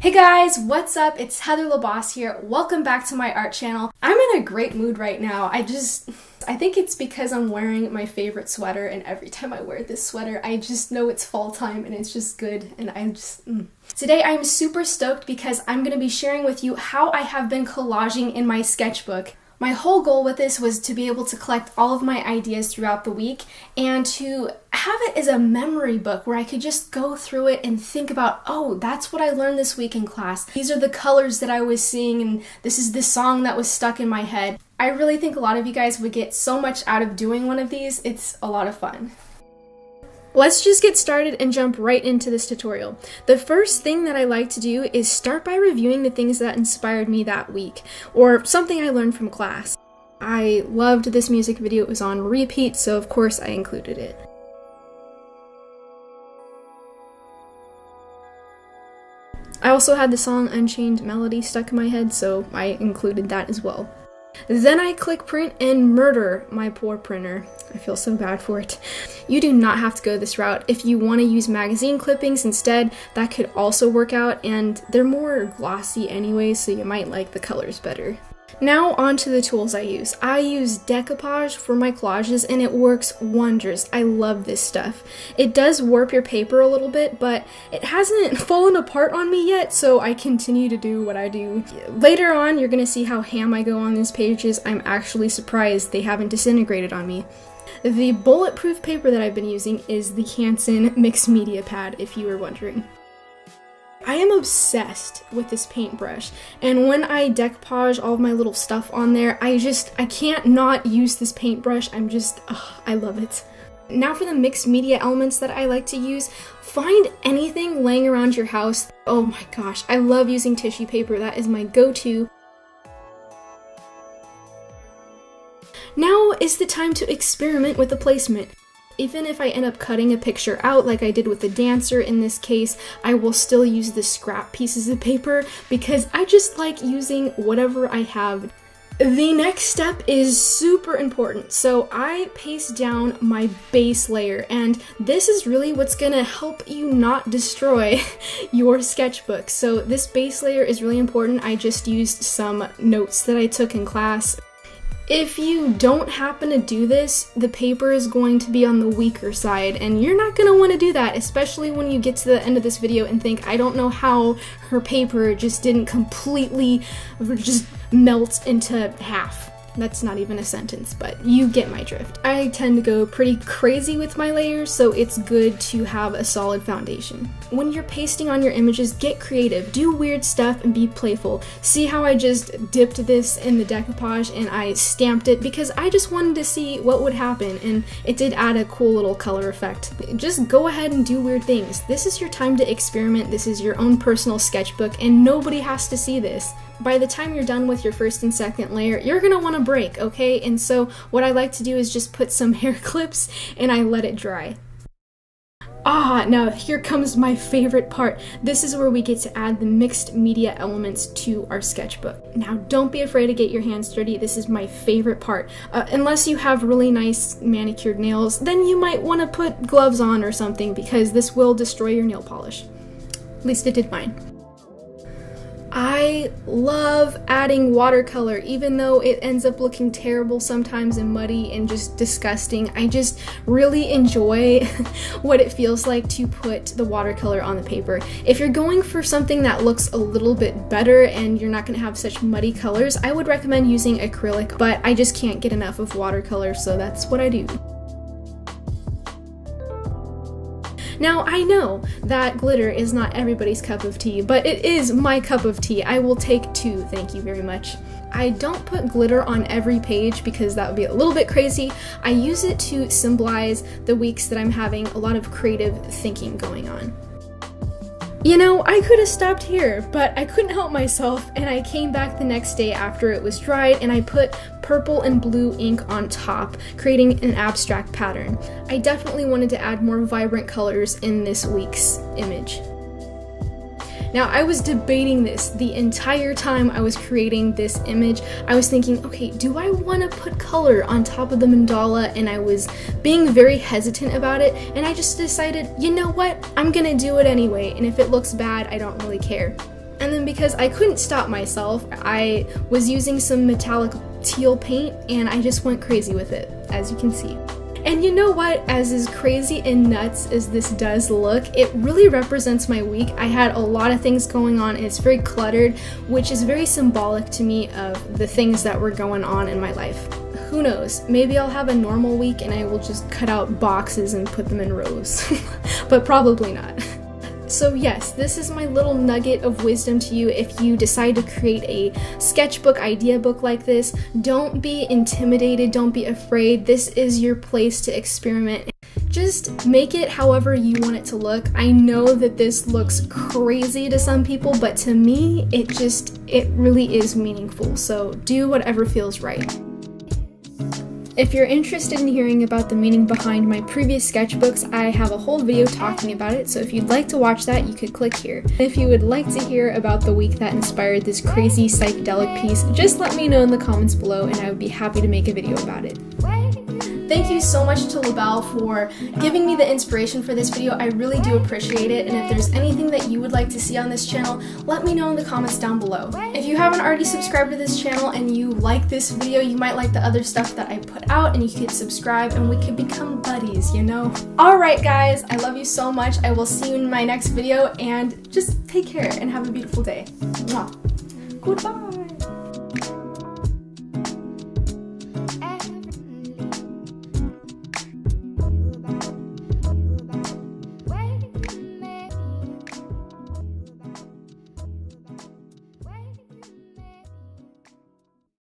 Hey guys, what's up? It's Heather LaBosse here. Welcome back to my art channel. I'm in a great mood right now. I think it's because I'm wearing my favorite sweater, and every time I wear this sweater, I just know it's fall time and it's just good, and Today I'm super stoked because I'm going to be sharing with you how I have been collaging in my sketchbook. My whole goal with this was to be able to collect all of my ideas throughout the week and to have it as a memory book where I could just go through it and think about, oh, that's what I learned this week in class. These are the colors that I was seeing, and this is the song that was stuck in my head. I really think a lot of you guys would get so much out of doing one of these. It's a lot of fun. Let's just get started and jump right into this tutorial. The first thing that I like to do is start by reviewing the things that inspired me that week, or something I learned from class. I loved this music video. It was on repeat, so of course I included it. I also had the song Unchained Melody stuck in my head, so I included that as well. Then I click print and murder my poor printer. I feel so bad for it. You do not have to go this route. If you want to use magazine clippings instead, that could also work out, and they're more glossy anyway, so you might like the colors better. Now on to the tools I use. I use Decopauge for my collages and it works wonders. I love this stuff. It does warp your paper a little bit, but it hasn't fallen apart on me yet, so I continue to do what I do. Later on, you're gonna see how ham I go on these pages. I'm actually surprised they haven't disintegrated on me. The bulletproof paper that I've been using is the Canson mixed media pad, if you were wondering. I am obsessed with this paintbrush, and when I decoupage all of my little stuff on there, I can't not use this paintbrush. I love it. Now for the mixed media elements that I like to use, find anything laying around your house. Oh my gosh, I love using tissue paper. That is my go-to. Now is the time to experiment with the placement. Even if I end up cutting a picture out like I did with the dancer in this case, I will still use the scrap pieces of paper because I just like using whatever I have. The next step is super important. So I paste down my base layer, and this is really what's gonna help you not destroy your sketchbook. So this base layer is really important. I just used some notes that I took in class. If you don't happen to do this, the paper is going to be on the weaker side, and you're not going to want to do that, especially when you get to the end of this video and think, I don't know how her paper just didn't completely just melt into half. That's not even a sentence, but you get my drift. I tend to go pretty crazy with my layers, so it's good to have a solid foundation. When you're pasting on your images, get creative, do weird stuff, and be playful. See how I just dipped this in the decoupage and I stamped it because I just wanted to see what would happen, and it did add a cool little color effect. Just go ahead and do weird things. This is your time to experiment. This is your own personal sketchbook, and nobody has to see this. By the time you're done with your first and second layer, you're gonna want to break, okay? And so what I like to do is just put some hair clips and I let it dry. Now here comes my favorite part. This is where we get to add the mixed media elements to our sketchbook. Now don't be afraid to get your hands dirty. This is my favorite part. Unless you have really nice manicured nails, then you might want to put gloves on or something because this will destroy your nail polish. At least it did mine. I love adding watercolor, even though it ends up looking terrible sometimes and muddy and just disgusting. I just really enjoy what it feels like to put the watercolor on the paper. If you're going for something that looks a little bit better and you're not going to have such muddy colors, I would recommend using acrylic, but I just can't get enough of watercolor, so that's what I do. Now, I know that glitter is not everybody's cup of tea, but it is my cup of tea. I will take 2, thank you very much. I don't put glitter on every page because that would be a little bit crazy. I use it to symbolize the weeks that I'm having a lot of creative thinking going on. You know, I could have stopped here, but I couldn't help myself, and I came back the next day after it was dried, and I put purple and blue ink on top, creating an abstract pattern. I definitely wanted to add more vibrant colors in this week's image. Now, I was debating this the entire time I was creating this image. I was thinking, okay, do I want to put color on top of the mandala? And I was being very hesitant about it, and I just decided, you know what? I'm gonna do it anyway, and if it looks bad, I don't really care. And then because I couldn't stop myself, I was using some metallic teal paint and I just went crazy with it, as you can see. And you know what, as crazy and nuts as this does look, it really represents my week. I had a lot of things going on and it's very cluttered, which is very symbolic to me of the things that were going on in my life. Who knows, maybe I'll have a normal week and I will just cut out boxes and put them in rows, but probably not. So yes, this is my little nugget of wisdom to you if you decide to create a sketchbook idea book like this. Don't be intimidated, don't be afraid. This is your place to experiment. Just make it however you want it to look. I know that this looks crazy to some people, but to me, it really is meaningful. So do whatever feels right. If you're interested in hearing about the meaning behind my previous sketchbooks, I have a whole video talking about it, so if you'd like to watch that, you could click here. If you would like to hear about the week that inspired this crazy psychedelic piece, just let me know in the comments below and I would be happy to make a video about it. Thank you so much to LaBelle for giving me the inspiration for this video. I really do appreciate it, and if there's anything that you would like to see on this channel, let me know in the comments down below. If you haven't already subscribed to this channel and you like this video, you might like the other stuff that I put out, and you could subscribe and we could become buddies, you know? Alright guys, I love you so much. I will see you in my next video, and just take care and have a beautiful day. Mwah. Goodbye!